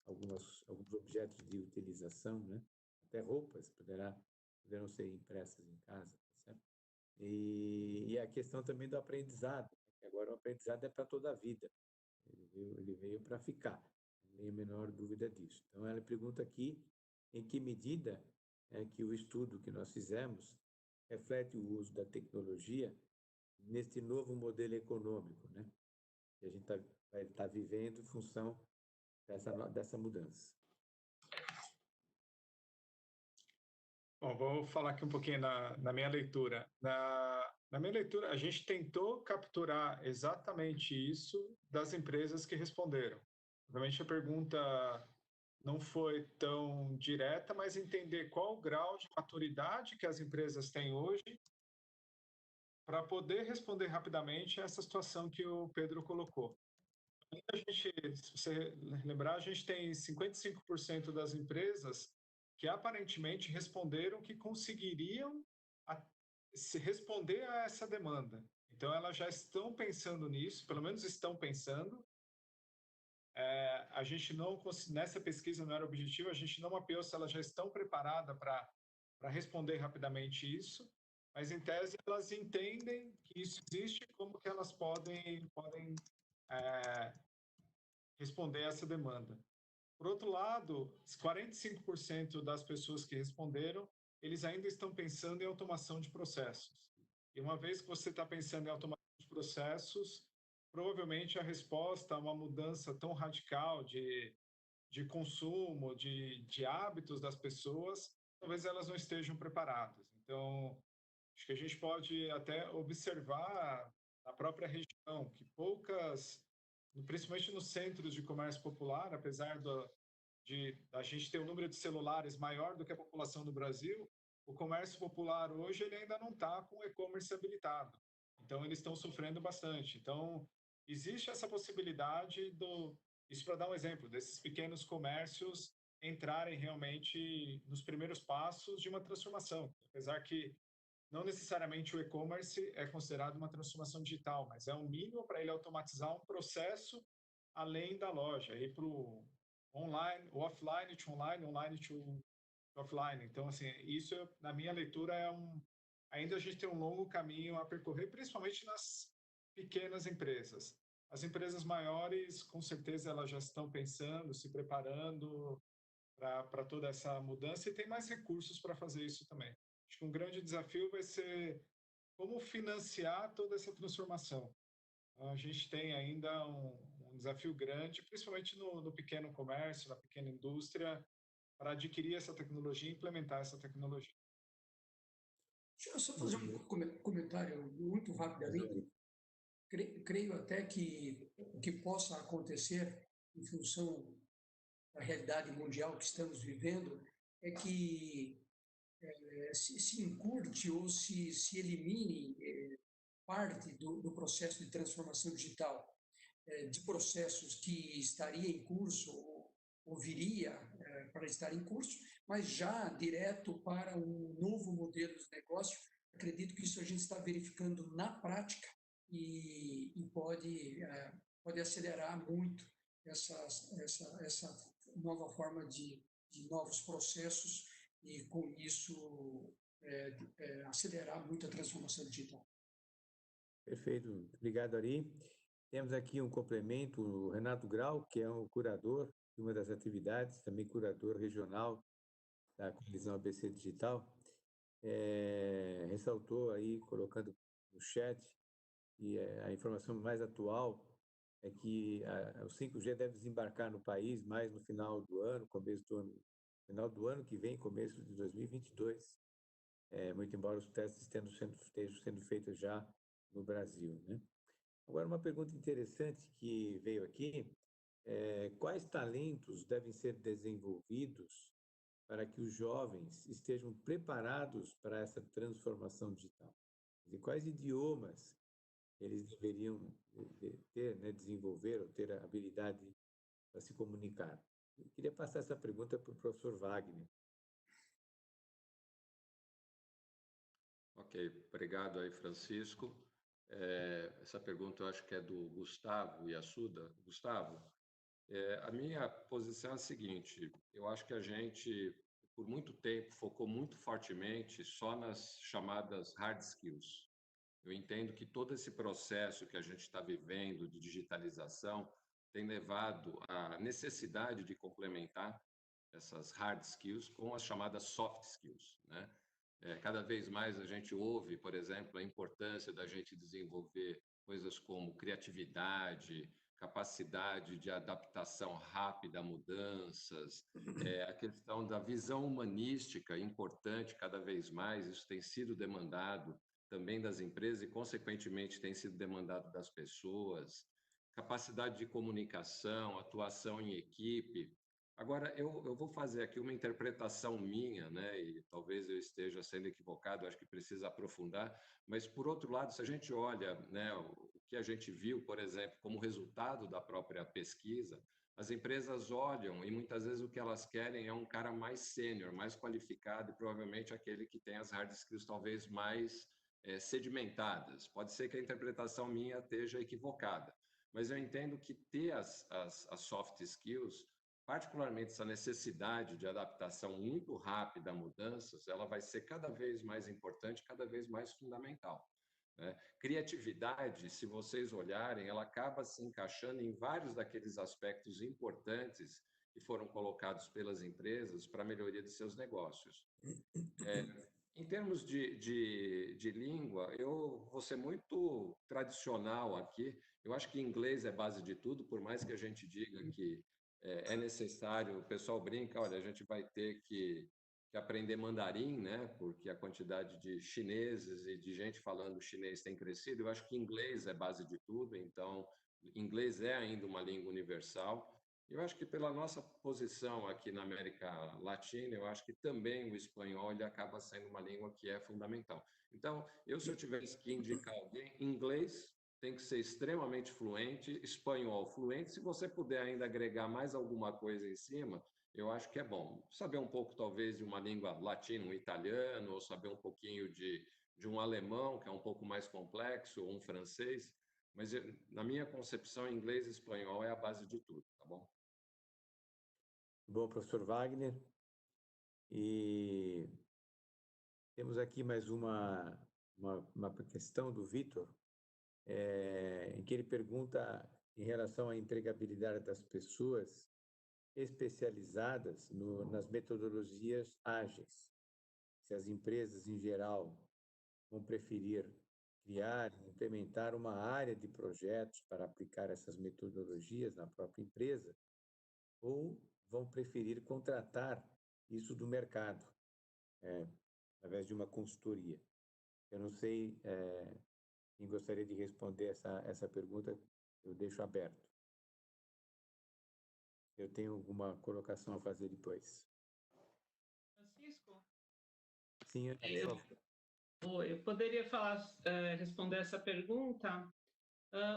[SPEAKER 2] alguns objetos de utilização, né? Até roupas poderão ser impressas em casa, certo? E a questão também do aprendizado, que agora o aprendizado é para toda a vida. Ele veio para ficar, não tem a menor dúvida disso. Então, ela pergunta aqui em que medida que o estudo que nós fizemos reflete o uso da tecnologia neste novo modelo econômico, né, que a gente vai estar vivendo em função dessa mudança.
[SPEAKER 4] Bom, vou falar aqui um pouquinho na minha leitura. Na minha leitura, a gente tentou capturar exatamente isso das empresas que responderam. Obviamente, a pergunta não foi tão direta, mas entender qual o grau de maturidade que as empresas têm hoje para poder responder rapidamente a essa situação que o Pedro colocou. A se você lembrar, a gente tem 55% das empresas que aparentemente responderam que conseguiriam se responder a essa demanda. Então, elas já estão pensando nisso, pelo menos estão pensando. A gente não, nessa pesquisa não era objetivo, a gente não mapeou se elas já estão preparadas para responder rapidamente isso, mas em tese elas entendem que isso existe, como que elas podem responder a essa demanda. Por outro lado, 45% das pessoas que responderam, eles ainda estão pensando em automação de processos. E uma vez que você está pensando em automação de processos, provavelmente a resposta a uma mudança tão radical de consumo, de hábitos das pessoas, talvez elas não estejam preparadas. Então, acho que a gente pode até observar na própria região que poucas, principalmente nos centros de comércio popular, apesar de a gente ter um número de celulares maior do que a população do Brasil, o comércio popular hoje ele ainda não está com o e-commerce habilitado. Então, eles estão sofrendo bastante. Então, existe essa possibilidade isso para dar um exemplo, desses pequenos comércios entrarem realmente nos primeiros passos de uma transformação. Apesar que não necessariamente o e-commerce é considerado uma transformação digital, mas é um mínimo para ele automatizar um processo além da loja, ir para o online, o offline to online, online to offline. Então, assim, isso, na minha leitura, ainda a gente tem um longo caminho a percorrer, principalmente nas pequenas empresas. As empresas maiores, com certeza, elas já estão pensando, se preparando para toda essa mudança e tem mais recursos para fazer isso também. Acho que um grande desafio vai ser como financiar toda essa transformação. A gente tem ainda um desafio grande, principalmente no pequeno comércio, na pequena indústria, para adquirir essa tecnologia e implementar essa tecnologia.
[SPEAKER 1] Deixa eu só fazer um comentário muito rapidamente. Creio até que o que possa acontecer em função da realidade mundial que estamos vivendo é que se encurte ou se elimine parte do processo de transformação digital, de processos que estaria em curso ou viria para estar em curso, mas já direto para um novo modelo de negócio. Acredito que isso a gente está verificando na prática e pode acelerar muito essa nova forma de novos processos e, com isso, acelerar muito a transformação digital.
[SPEAKER 2] Perfeito. Obrigado, Ari. Temos aqui um complemento, o Renato Grau, que é um curador de uma das atividades, também curador regional da Coalizão ABC Digital, ressaltou aí, colocando no chat, e a informação mais atual é que o 5G deve desembarcar no país mais no final do ano, final do ano que vem, começo de 2022, muito embora os testes estejam sendo feitos já no Brasil, né? Agora, uma pergunta interessante que veio aqui, quais talentos devem ser desenvolvidos para que os jovens estejam preparados para essa transformação digital? E quais idiomas eles deveriam ter, né, desenvolver ou ter a habilidade para se comunicar? Eu queria passar essa pergunta para o professor Wagner.
[SPEAKER 3] Ok, obrigado aí, Francisco. Essa pergunta eu acho que é do Gustavo Yassuda. Gustavo, a minha posição é a seguinte: eu acho que a gente, por muito tempo, focou muito fortemente só nas chamadas hard skills. Eu entendo que todo esse processo que a gente está vivendo de digitalização tem levado à necessidade de complementar essas hard skills com as chamadas soft skills, né? Cada vez mais a gente ouve, por exemplo, a importância da gente desenvolver coisas como criatividade, capacidade de adaptação rápida a mudanças, a questão da visão humanística, importante cada vez mais, isso tem sido demandado também das empresas e, consequentemente, tem sido demandado das pessoas, capacidade de comunicação, atuação em equipe. Agora, eu vou fazer aqui uma interpretação minha, né, e talvez eu esteja sendo equivocado, acho que precisa aprofundar, mas, por outro lado, se a gente olha, né, o que a gente viu, por exemplo, como resultado da própria pesquisa, as empresas olham e muitas vezes o que elas querem é um cara mais sênior, mais qualificado e provavelmente aquele que tem as hard skills talvez mais sedimentadas. Pode ser que a interpretação minha esteja equivocada, mas eu entendo que ter as soft skills, particularmente essa necessidade de adaptação muito rápida a mudanças, ela vai ser cada vez mais importante, cada vez mais fundamental, né? Criatividade, se vocês olharem, ela acaba se encaixando em vários daqueles aspectos importantes que foram colocados pelas empresas para a melhoria de seus negócios. Em termos de língua, eu vou ser muito tradicional aqui. Eu acho que inglês é base de tudo, por mais que a gente diga que é necessário, o pessoal brinca, olha, a gente vai ter que aprender mandarim, né? Porque a quantidade de chineses e de gente falando chinês tem crescido. Eu acho que inglês é base de tudo, então inglês é ainda uma língua universal. Eu acho que pela nossa posição aqui na América Latina, eu acho que também o espanhol ele acaba sendo uma língua que é fundamental. Então, se eu tivesse que indicar alguém, inglês tem que ser extremamente fluente, espanhol fluente. Se você puder ainda agregar mais alguma coisa em cima, eu acho que é bom. Saber um pouco, talvez, de uma língua latina, um italiano, ou saber um pouquinho de um alemão, que é um pouco mais complexo, ou um francês. Mas, na minha concepção, inglês e espanhol é a base de tudo, tá bom?
[SPEAKER 2] Bom, professor Wagner, e temos aqui mais uma questão do Vitor, em que ele pergunta em relação à empregabilidade das pessoas especializadas nas metodologias ágeis. Se as empresas, em geral, vão preferir criar e implementar uma área de projetos para aplicar essas metodologias na própria empresa, ou vão preferir contratar isso do mercado, através de uma consultoria. Eu não sei quem gostaria de responder essa pergunta, eu deixo aberto. Eu tenho alguma colocação a fazer depois.
[SPEAKER 5] Francisco?
[SPEAKER 2] Sim,
[SPEAKER 5] Eu poderia responder essa pergunta.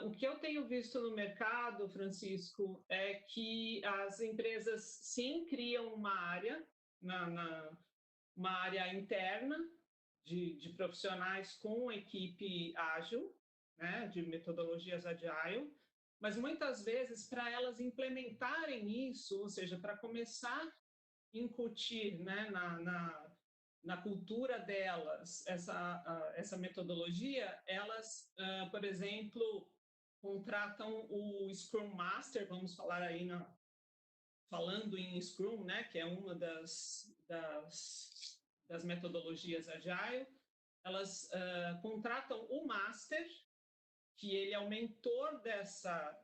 [SPEAKER 5] O que eu tenho visto no mercado, Francisco, é que as empresas sim criam uma área, uma área interna de profissionais com equipe ágil, né, de metodologias agile, mas muitas vezes para elas implementarem isso, ou seja, para começar a incutir, né, na cultura delas essa metodologia, elas, por exemplo, contratam o Scrum Master, vamos falar aí falando em Scrum, né, que é uma das metodologias Agile, elas contratam o Master, que ele é o mentor dessa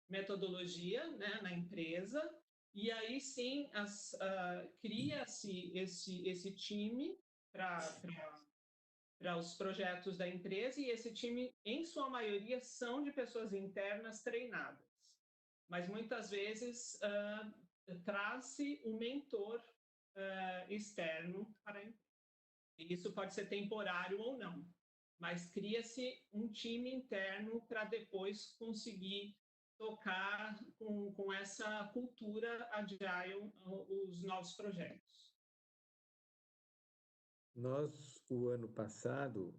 [SPEAKER 5] metodologia, né, na empresa, e aí sim cria-se esse time para os projetos da empresa, e esse time, em sua maioria, são de pessoas internas treinadas. Mas muitas vezes traz-se um mentor externo para a empresa. E isso pode ser temporário ou não, mas cria-se um time interno para depois conseguir tocar com essa cultura agile os novos projetos.
[SPEAKER 2] Nós, o ano passado,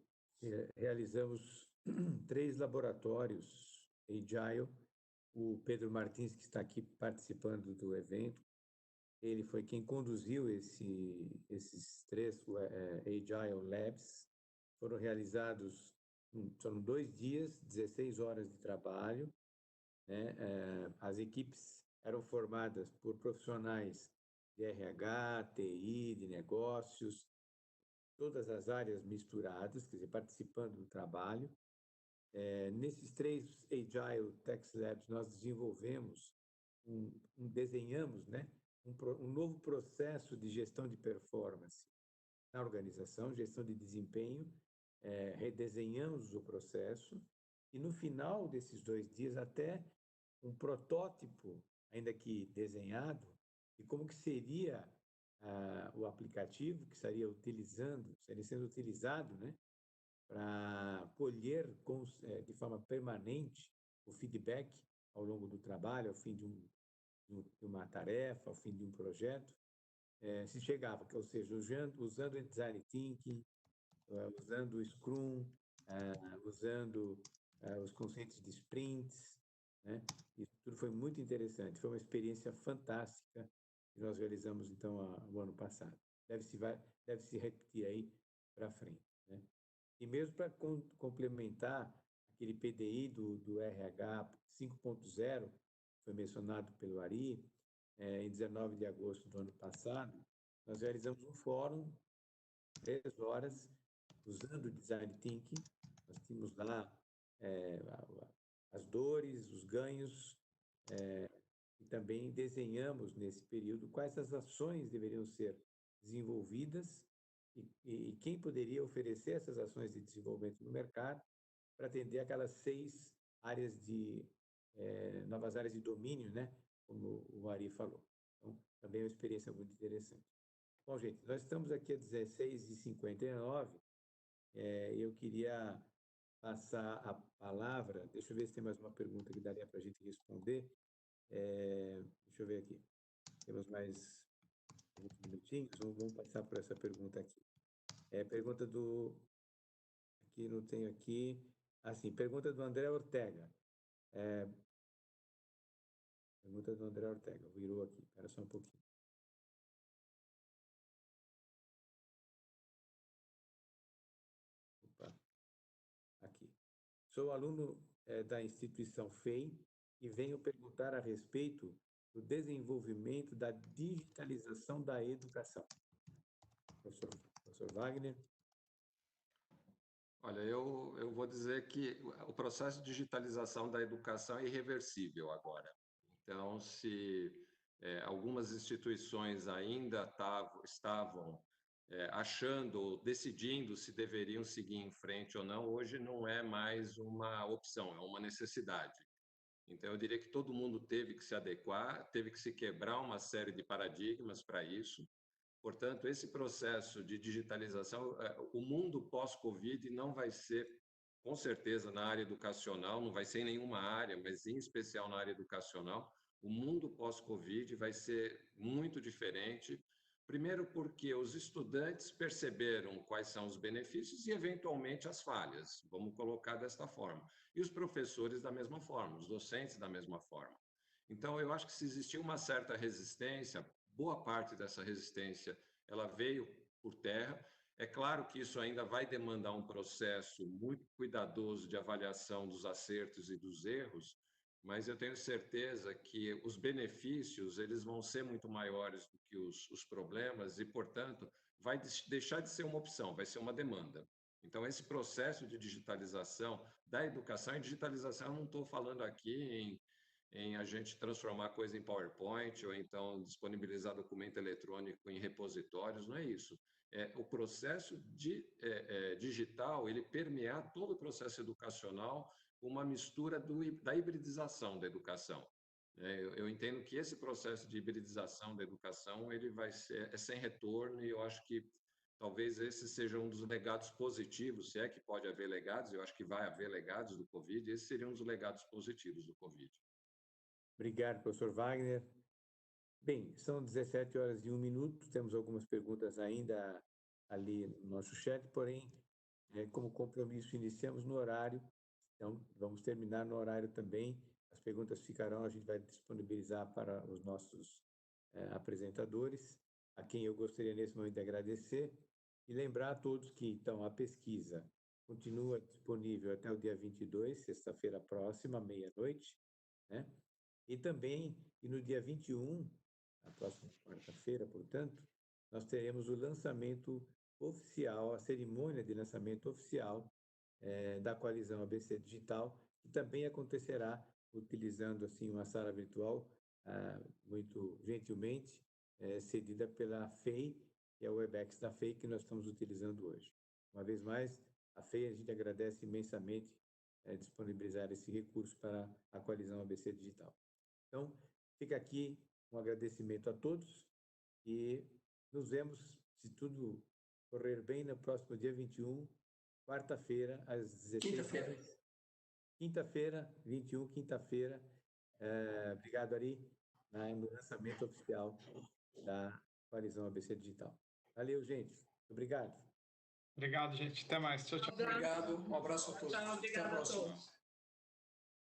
[SPEAKER 2] realizamos 3 laboratórios Agile. O Pedro Martins, que está aqui participando do evento, ele foi quem conduziu esses 3 Agile Labs. Foram realizados, foram 2 dias, 16 horas de trabalho, né? As equipes eram formadas por profissionais de RH, TI, de negócios, todas as áreas misturadas, quer dizer, participando do trabalho. Nesses 3 Agile Tech Labs, nós desenvolvemos, desenhamos, né, um novo processo de gestão de performance na organização, gestão de desempenho, redesenhamos o processo, e no final desses 2 dias, até um protótipo, ainda que desenhado, de como que seria o aplicativo que estaria sendo utilizado, né, para colher de forma permanente o feedback ao longo do trabalho, ao fim de uma tarefa, ao fim de um projeto. Se chegava, ou seja, usando o Design Thinking, usando o Scrum, usando os conceitos de sprints, né? Isso tudo foi muito interessante. Foi uma experiência fantástica que nós realizamos, então, o ano passado. Deve se repetir aí para frente, né? E mesmo para complementar aquele PDI do RH 5.0, foi mencionado pelo Ari, em 19 de agosto do ano passado, nós realizamos um fórum, 3 horas, usando o Design Thinking. Nós tínhamos lá as dores, os ganhos, e também desenhamos nesse período quais as ações deveriam ser desenvolvidas e quem poderia oferecer essas ações de desenvolvimento no mercado para atender aquelas 6 áreas novas áreas de domínio, né? Como o Ari falou. Então, também é uma experiência muito interessante. Bom, gente, nós estamos aqui às 16h59. Eu queria passar a palavra. Deixa eu ver se tem mais uma pergunta que daria para a gente responder. Deixa eu ver aqui. Temos mais alguns minutinhos. Vamos passar por essa pergunta aqui. Pergunta do... Aqui, não tenho aqui. Assim, pergunta do André Ortega. Pergunta do André Ortega. Virou aqui. Espera só um pouquinho. Opa. Aqui. Sou aluno da instituição FEI e venho perguntar a respeito do desenvolvimento da digitalização da educação. Professor Wagner.
[SPEAKER 3] Olha, eu vou dizer que o processo de digitalização da educação é irreversível agora. Então, se algumas instituições ainda estavam achando ou decidindo se deveriam seguir em frente ou não, hoje não é mais uma opção, é uma necessidade. Então, eu diria que todo mundo teve que se adequar, teve que se quebrar uma série de paradigmas para isso. Portanto, esse processo de digitalização, o mundo pós-Covid não vai ser, com certeza, na área educacional, não vai ser em nenhuma área, mas em especial na área educacional, o mundo pós-Covid vai ser muito diferente. Primeiro, porque os estudantes perceberam quais são os benefícios e, eventualmente, as falhas, vamos colocar desta forma. E os professores, da mesma forma, os docentes, da mesma forma. Então, eu acho que se existia uma certa resistência, boa parte dessa resistência ela veio por terra. É claro que isso ainda vai demandar um processo muito cuidadoso de avaliação dos acertos e dos erros, mas eu tenho certeza que os benefícios eles vão ser muito maiores do que os problemas e, portanto, vai deixar de ser uma opção, vai ser uma demanda. Então, esse processo de digitalização da educação, e digitalização eu não estou falando aqui em a gente transformar coisa em PowerPoint ou então disponibilizar documento eletrônico em repositórios, não é isso. O processo digital, ele permear todo o processo educacional com uma mistura da hibridização da educação. Eu entendo que esse processo de hibridização da educação ele vai ser sem retorno e eu acho que talvez esse seja um dos legados positivos, se é que pode haver legados, eu acho que vai haver legados do Covid, esse seria um dos legados positivos do Covid.
[SPEAKER 2] Obrigado, professor Wagner. Bem, são 17h01, temos algumas perguntas ainda ali no nosso chat, porém, como compromisso, iniciamos no horário, então vamos terminar no horário também. As perguntas ficarão, a gente vai disponibilizar para os nossos apresentadores, a quem eu gostaria nesse momento de agradecer, e lembrar a todos que, então, a pesquisa continua disponível até o dia 22, sexta-feira próxima, meia-noite, né? E também, no dia 21, na próxima quarta-feira, portanto, nós teremos o lançamento oficial, a cerimônia de lançamento oficial da coalizão ABC Digital, que também acontecerá utilizando assim uma sala virtual muito gentilmente cedida pela FEI, que é o Webex da FEI que nós estamos utilizando hoje. Uma vez mais, a FEI, a gente agradece imensamente disponibilizar esse recurso para a coalizão ABC Digital. Então, fica aqui um agradecimento a todos e nos vemos, se tudo correr bem, no próximo dia 21, quarta-feira, às 16 horas. Quinta-feira, 21, quinta-feira. Obrigado, Ari, no lançamento oficial da Coalizão ABC Digital. Valeu, gente. Obrigado.
[SPEAKER 4] Obrigado, gente. Até mais. Tchau, tchau.
[SPEAKER 1] Obrigado, um abraço a todos.
[SPEAKER 5] Tchau,
[SPEAKER 1] Até a
[SPEAKER 5] obrigada a
[SPEAKER 1] próxima.
[SPEAKER 5] todos.